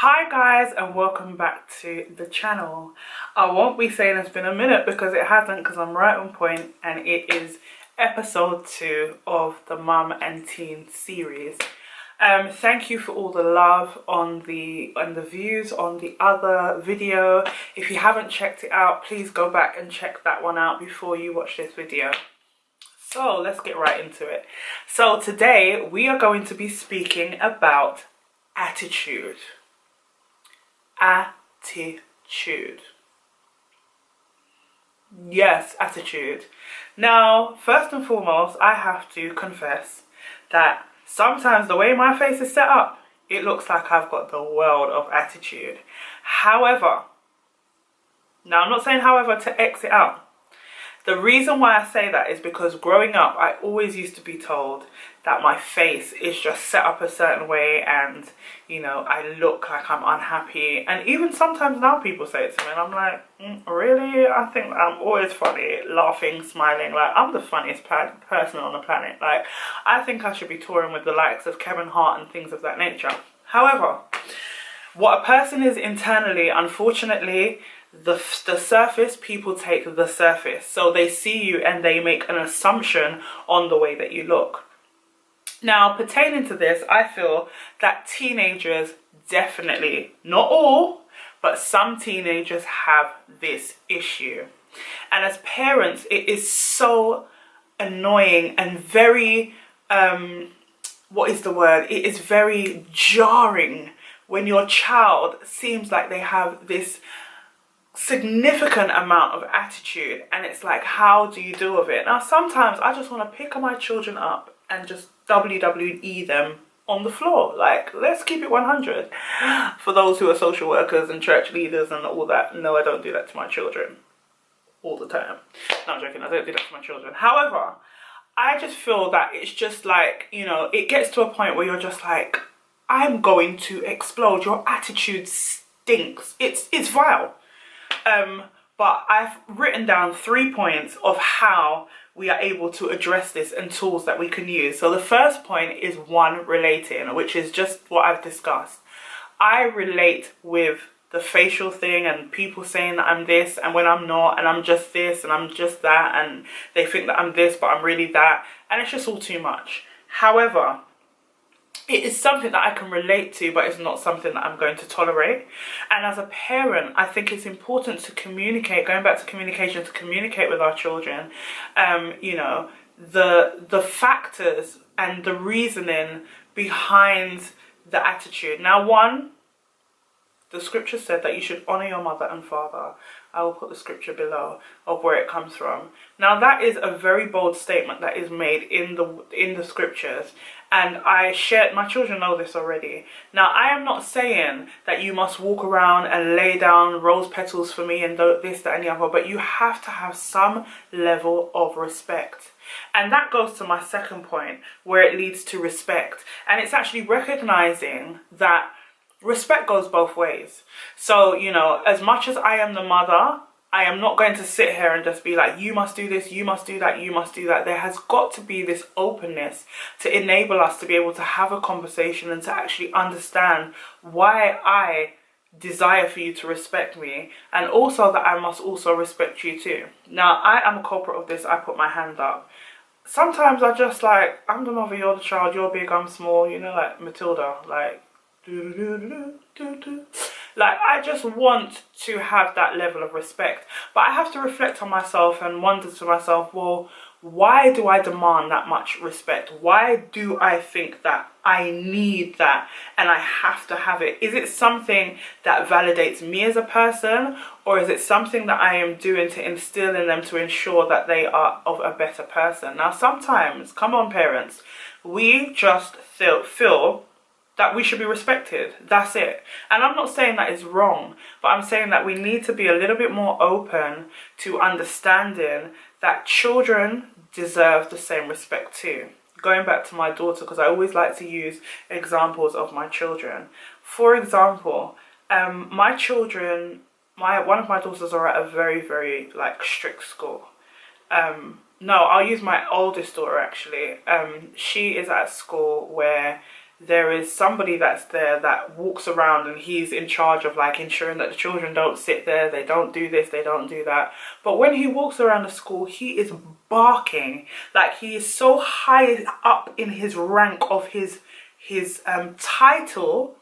Hi guys, and welcome back to the channel. I won't be saying it's been a minute because it hasn't, because I'm right on point, and it is episode 2 of the Mum and Teen series. Thank you for all the love on the views on the other video. If you haven't checked it out, please go back and check that one out before you watch this video. So let's get right into it. So today we are going to be speaking about attitude. Attitude. Yes, attitude. Now, first and foremost, I have to confess that sometimes the way my face is set up, it looks like I've got the world of attitude. However, now I'm not saying however to exit out. The reason why I say that is because growing up, I always used to be told that my face is just set up a certain way and, you know, I look like I'm unhappy. And even sometimes now people say it to me and I'm like, really? I think I'm always funny, laughing, smiling. Like, I'm the funniest person on the planet. Like, I think I should be touring with the likes of Kevin Hart and things of that nature. However, what a person is internally, unfortunately, the surface, people take the surface. So they see you and they make an assumption on the way that you look. Now, pertaining to this, I feel that teenagers definitely, not all, but some teenagers have this issue. And as parents, it is so annoying and very, what is the word? It is very jarring when your child seems like they have this significant amount of attitude, and it's like, how do you deal with it? Now sometimes I just want to pick my children up and just WWE them on the floor. Like, let's keep it 100. For those who are social workers and church leaders and all that, no, I don't do that to my children all the time. No, I'm joking, I don't do that to my children. However, I just feel that it's just like, you know, it gets to a point where you're just like, I'm going to explode. Your attitude stinks. It's vile. But I've written down 3 points of how we are able to address this and tools that we can use. So the first point is one, relating, which is just what I've discussed. I relate with the facial thing and people saying that I'm this and when I'm not, and I'm just this and I'm just that, and they think that I'm this but I'm really that, and it's just all too much. However, it is something that I can relate to, but it's not something that I'm going to tolerate. And as a parent, I think it's important to communicate, going back to communication, to communicate with our children, you know, the factors and the reasoning behind the attitude. Now, one, the scripture said that you should honor your mother and father. I will put the scripture below of where it comes from. Now, that is a very bold statement that is made in the scriptures. And I shared, my children know this already. Now, I am not saying that you must walk around and lay down rose petals for me and this, that, and the other, but you have to have some level of respect. And that goes to my second point, where it leads to respect. And it's actually recognizing that respect goes both ways. So, you know, as much as I am the mother, I am not going to sit here and just be like, you must do this, you must do that, you must do that. There has got to be this openness to enable us to be able to have a conversation and to actually understand why I desire for you to respect me, and also that I must also respect you too. Now, I am a culprit of this. I put my hand up. Sometimes I just like, I'm the mother, you're the child, you're big, I'm small, you know, like Matilda, like, like, I just want to have that level of respect, but I have to reflect on myself and wonder to myself, well, why do I demand that much respect? Why do I think that I need that and I have to have it? Is it something that validates me as a person, or is it something that I am doing to instill in them to ensure that they are of a better person? Now, sometimes, come on parents, we just feel that we should be respected. That's it. And I'm not saying that is wrong, but I'm saying that we need to be a little bit more open to understanding that children deserve the same respect too. Going back to my daughter, because I always like to use examples of my children. For example, my children, one of my daughters are at a very, very like strict school. No, I'll use my oldest daughter actually. She is at a school where there is somebody that's there that walks around and he's in charge of like ensuring that the children don't sit there, they don't do this, they don't do that. But when he walks around the school, he is barking. Like, he is so high up in his rank of his title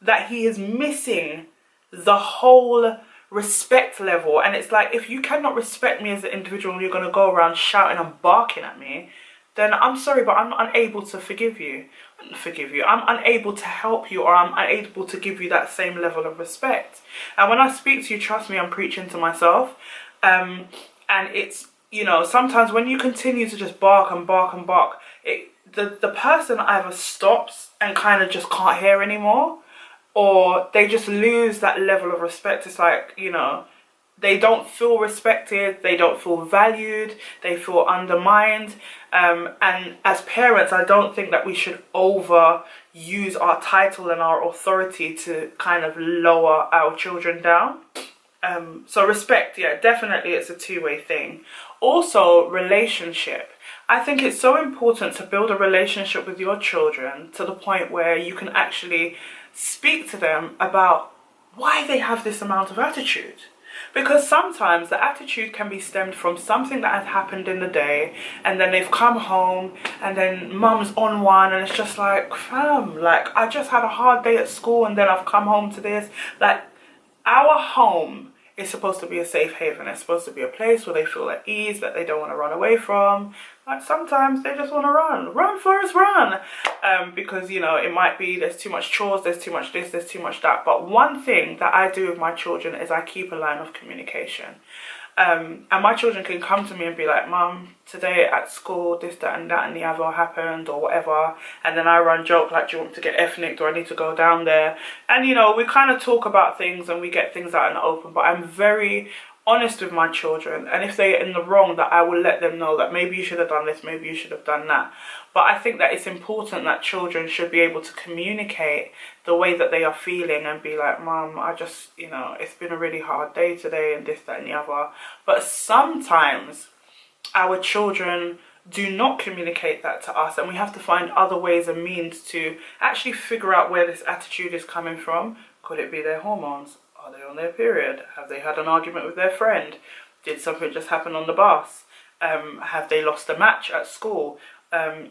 that he is missing the whole respect level. And it's like, if you cannot respect me as an individual and you're going to go around shouting and barking at me, then I'm sorry, but I'm unable to forgive you. I'm unable to help you, or I'm unable to give you that same level of respect. And when I speak to you, trust me, I'm preaching to myself. And it's, you know, sometimes when you continue to just bark and bark and bark, the person either stops and kind of just can't hear anymore, or they just lose that level of respect. It's like, you know, they don't feel respected, they don't feel valued, they feel undermined. And as parents, I don't think that we should overuse our title and our authority to kind of lower our children down. So respect, yeah, definitely it's a two-way thing. Also, relationship. I think it's so important to build a relationship with your children to the point where you can actually speak to them about why they have this amount of attitude. Because sometimes the attitude can be stemmed from something that has happened in the day, and then they've come home and then mum's on one, and it's just like, fam, like, I just had a hard day at school and then I've come home to this. Like, our home is supposed to be a safe haven. It's supposed to be a place where they feel at ease, that they don't want to run away from. Like, sometimes they just want to run, Forrest, run. Because, you know, it might be there's too much chores, there's too much this, there's too much that. But one thing that I do with my children is I keep a line of communication. And my children can come to me and be like, Mum, today at school, this, that and the other happened, or whatever. And then I run joke like, do you want to get ethnic, or I need to go down there? And, you know, we kind of talk about things and we get things out in the open. But I'm very honest with my children, and if they're in the wrong, that I will let them know that maybe you should have done this, maybe you should have done that. But I think that it's important that children should be able to communicate the way that they are feeling and be like, Mum, I just, you know, it's been a really hard day today and this, that and the other. But sometimes our children do not communicate that to us, and we have to find other ways and means to actually figure out where this attitude is coming from. Could it be their hormones? Are they on their period? Have they had an argument with their friend? Did something just happen on the bus? Have they lost a match at school?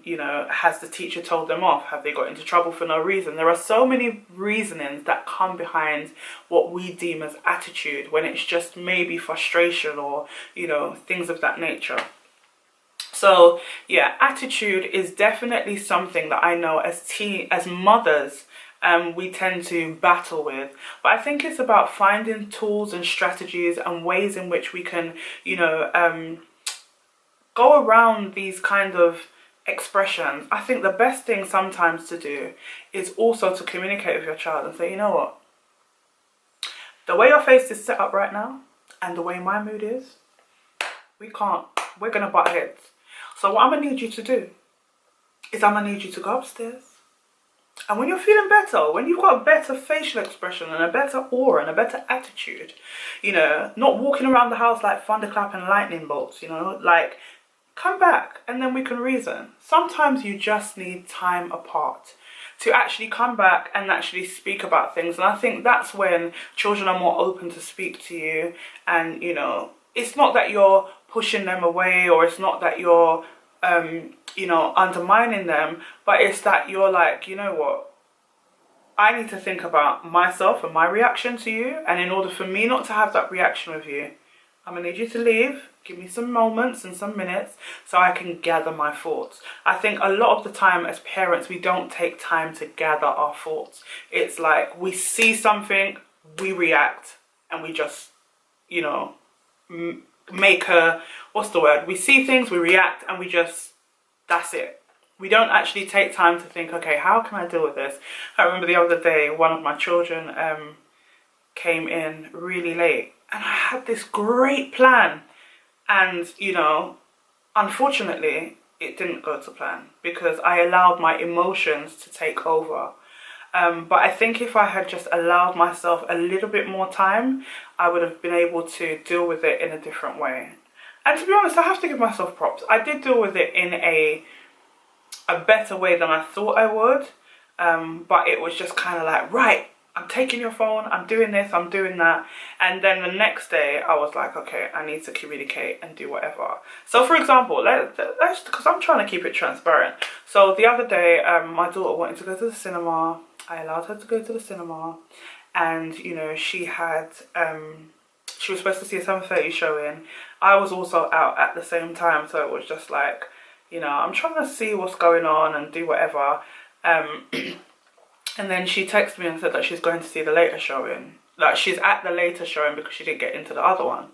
You know, has the teacher told them off? Have they got into trouble for no reason? There are so many reasonings that come behind what we deem as attitude, when it's just maybe frustration or, you know, things of that nature. So yeah, attitude is definitely something that I know as mothers, we tend to battle with. But I think it's about finding tools and strategies and ways in which we can, you know, go around these kind of expressions. I think the best thing sometimes to do is also to communicate with your child and say, you know what, the way your face is set up right now and the way my mood is, we're gonna butt heads. So what I'm gonna need you to do is I'm gonna need you to go upstairs. And when you're feeling better, when you've got a better facial expression and a better aura and a better attitude, you know, not walking around the house like thunderclap and lightning bolts, you know, like, come back and then we can reason. Sometimes you just need time apart to actually come back and actually speak about things. And I think that's when children are more open to speak to you. And, you know, it's not that you're pushing them away, or it's not that you're you know, undermining them, but it's that you're like, you know what, I need to think about myself and my reaction to you, and in order for me not to have that reaction with you, I'm gonna need you to leave, give me some moments and some minutes so I can gather my thoughts. I think a lot of the time as parents, we don't take time to gather our thoughts. It's like we see something, we react, and we just, you know, make a, what's the word? We see things, we react, and we just, that's it. We don't actually take time to think, okay, how can I deal with this? I remember the other day, one of my children came in really late, and I had this great plan. And, you know, unfortunately, it didn't go to plan because I allowed my emotions to take over. But I think if I had just allowed myself a little bit more time, I would have been able to deal with it in a different way. And to be honest, I have to give myself props. I did deal with it in a better way than I thought I would. but it was just kind of like, right, I'm taking your phone, I'm doing this, I'm doing that. And then the next day I was like, okay, I need to communicate and do whatever. So for example, let's, because I'm trying to keep it transparent. So the other day, my daughter wanted to go to the cinema. I allowed her to go to the cinema, and you know, she had she was supposed to see a 7:30 showing. I was also out at the same time, so it was just like, you know, I'm trying to see what's going on and do whatever. And then she texted me and said that she's going to see the later showing. Like, she's at the later showing because she didn't get into the other one.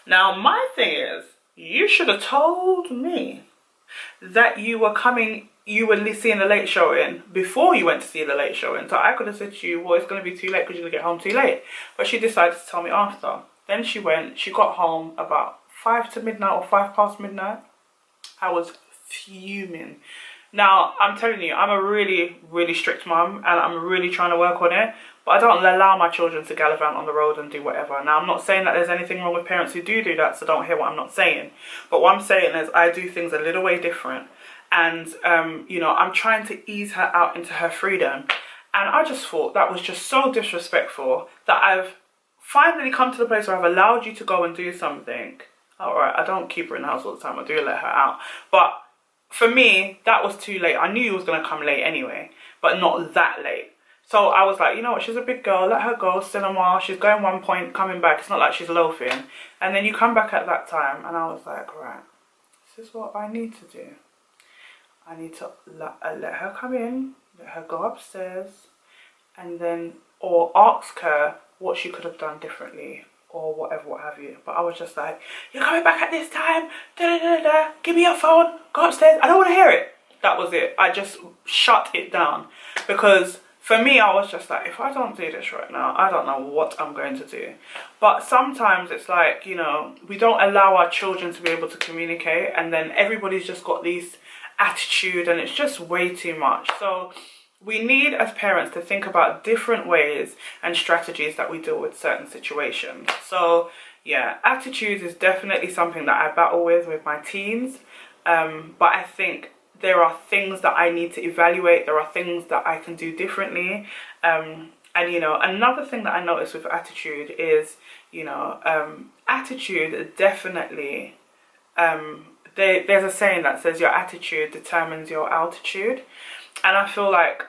Now, my thing is, you should have told me that you were seeing the late showing before you went to see the late showing. So I could have said to you, well, it's going to be too late because you're going to get home too late. But she decided to tell me after. Then she got home about 5 to midnight or 5 past midnight. I was fuming. Now, I'm telling you, I'm a really, really strict mum, and I'm really trying to work on it, but I don't allow my children to gallivant on the road and do whatever. Now, I'm not saying that there's anything wrong with parents who do that, so don't hear what I'm not saying. But what I'm saying is I do things a little way different, and, you know, I'm trying to ease her out into her freedom. And I just thought that was just so disrespectful that I've finally come to the place where I've allowed you to go and do something. All right, I don't keep her in the house all the time, I do let her out. But for me, that was too late. I knew he was going to come late anyway, but not that late. So I was like, you know what, she's a big girl, let her go, cinema, she's going one point, coming back, it's not like she's loafing. And then you come back at that time, and I was like, right, this is what I need to do. I need to let her come in, let her go upstairs, and then, or ask her what she could have done differently, or whatever, what have you. But I was just like, you're coming back at this time, give me your phone, go upstairs, I don't want to hear it. That was it. I just shut it down, because for me, I was just like, if I don't do this right now, I don't know what I'm going to do. But sometimes it's like, you know, we don't allow our children to be able to communicate, and then everybody's just got this attitude, and it's just way too much. So we need, as parents, to think about different ways and strategies that we deal with certain situations. So yeah, attitude is definitely something that I battle with my teens. But I think there are things that I need to evaluate. There are things that I can do differently. And, you know, another thing that I notice with attitude is, you know, attitude definitely, there's a saying that says your attitude determines your altitude. And I feel like,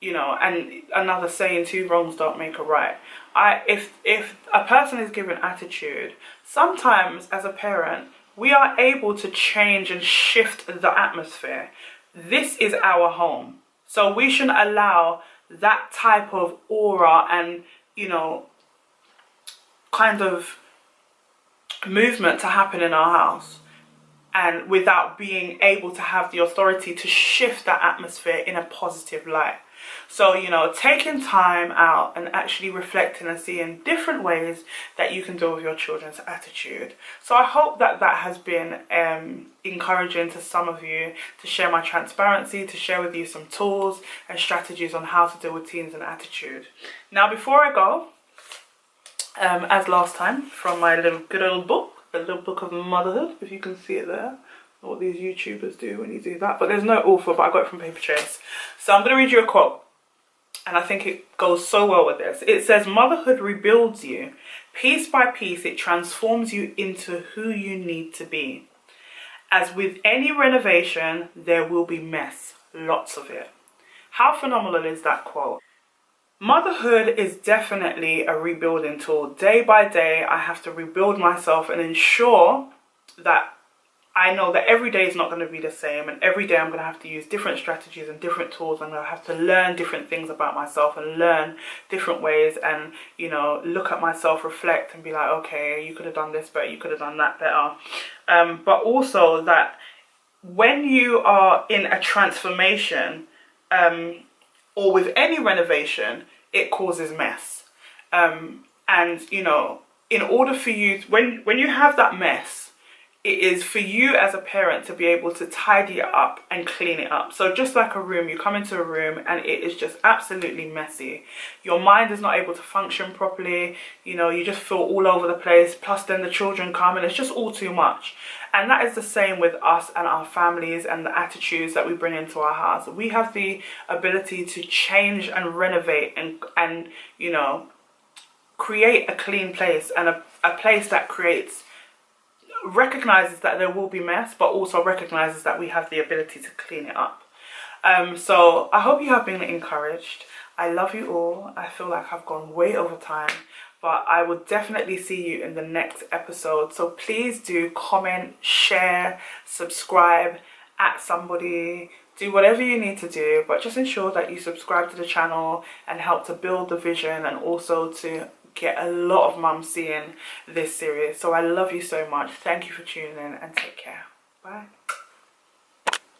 you know, and another saying, 2 wrongs don't make a right. If a person is given attitude, sometimes as a parent, we are able to change and shift the atmosphere. This is our home. So we shouldn't allow that type of aura and, you know, kind of movement to happen in our house, and without being able to have the authority to shift that atmosphere in a positive light. So, you know, taking time out and actually reflecting and seeing different ways that you can deal with your children's attitude. So I hope that that has been encouraging to some of you, to share my transparency, to share with you some tools and strategies on how to deal with teens and attitude. Now, before I go, as last time, from my little good old book, the little book of motherhood, if you can see it there, what these YouTubers do when you do that, but there's no author, but I got it from Paper Chase. So I'm going to read you a quote, and I think it goes so well with this. It says, motherhood rebuilds you. Piece by piece, it transforms you into who you need to be. As with any renovation, there will be mess, lots of it. How phenomenal is that quote? Motherhood is definitely a rebuilding tool. Day by day, I have to rebuild myself and ensure that I know that every day is not going to be the same, and every day I'm going to have to use different strategies and different tools. I'm going to have to learn different things about myself and learn different ways, and, you know, look at myself, reflect and be like, okay, you could have done this better, you could have done that better. But also that when you are in a transformation, or with any renovation, it causes mess. And, you know, in order for you, when you have that mess, it is for you as a parent to be able to tidy it up and clean it up. So just like a room, you come into a room and it is just absolutely messy. Your mind is not able to function properly. You know, you just feel all over the place. Plus then the children come and it's just all too much. And that is the same with us and our families and the attitudes that we bring into our house. We have the ability to change and renovate and you know, create a clean place and a place that recognizes that there will be mess, but also recognizes that we have the ability to clean it up. So I hope you have been encouraged. I love you all. I feel like I've gone way over time, but I will definitely see you in the next episode. So please do comment, share, subscribe, at somebody, do whatever you need to do, but just ensure that you subscribe to the channel and help to build the vision and also to get a lot of mums seeing this series. So I love you so much. Thank you for tuning in and take care. Bye.